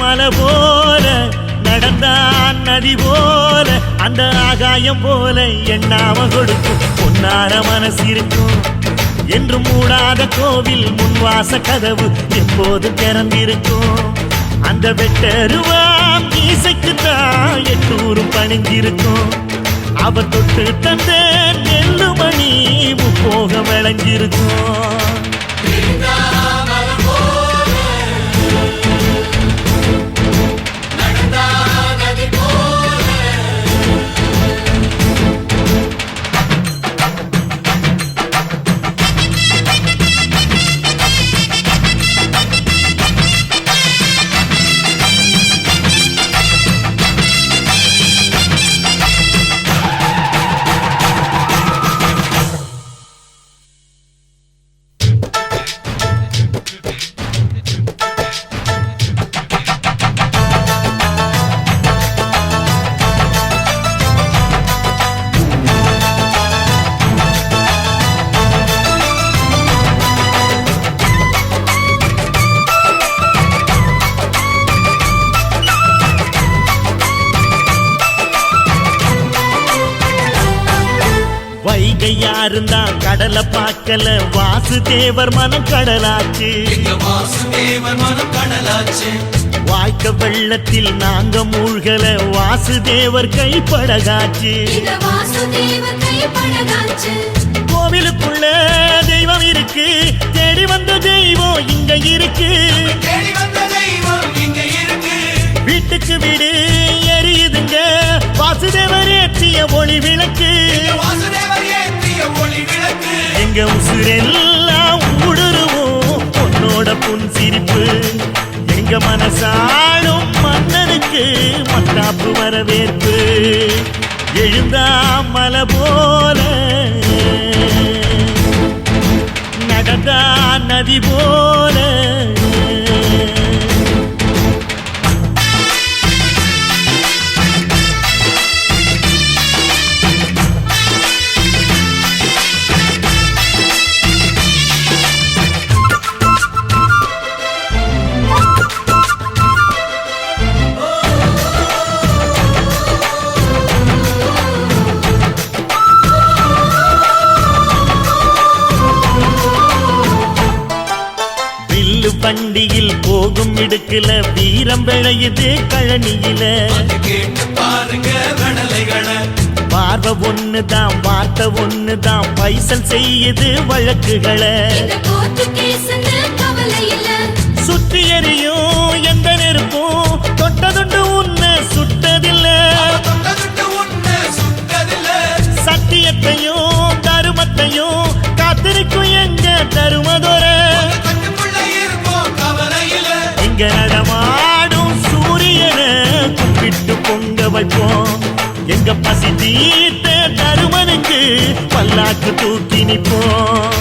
மலை போல நடந்தான் நதி போல அந்த ஆகாயம் போல எண்ணாம கொடுக்கும் பொன்னார மனசு இருக்கும் என்று மூடாத கோவில் முன்வாச கதவு எப்போது திறந்திருக்கும் அந்த வெட்டருவாம் மீசைக்கு தான் 800 பணிஞ்சிருக்கும் அவ தொட்டு தந்த நெல்லுமணி முப்போக விளைஞ்சிருக்கும் வைகையாருந்தா கடலை பார்க்கல வாசுதேவர் மனம் கடலாச்சு வாய்க்க வெள்ளத்தில் நாங்க மூழ்கல வாசுதேவர் கைப்படகாச்சு கோவிலுக்குள்ள தெய்வம் இருக்கு தேடி வந்த தெய்வம் இங்க இருக்கு வீட்டுக்கு வீடு எரியுதுங்க வாசுதேவர் ஏற்றிய ஒளி விளக்கு எங்க உசுரெல்லாம் ஊடுருவோம் பொன்னோட புன் சிரிப்பு எங்க மனசாடும் மன்னனுக்கு மத்தாப்பு வரவேற்பு எழுந்தா மலை போல நடந்தா நதி போல வண்டியில் போகும் இடுக்குல வீரம் விளையுது கழனியில பார்வை ஒண்ணுதான் வார்த்தை ஒண்ணுதான் பைசல் செய்யுது வழக்குகளை சுற்றி எறியும் எந்த நெருப்பும் தொட்டதுண்டு உன்னை சுட்டதில்லை சத்தியத்தையும் தருமத்தையும் காத்திருக்கும் எங்க தருமதொர இங்க நடமாடும் சூரியனை கும்பிட்டு பொங்க வைப்போம் எங்க பசி தீர்த்த தருமனுக்கு பல்லாக்கு தூக்கி நிப்போம்.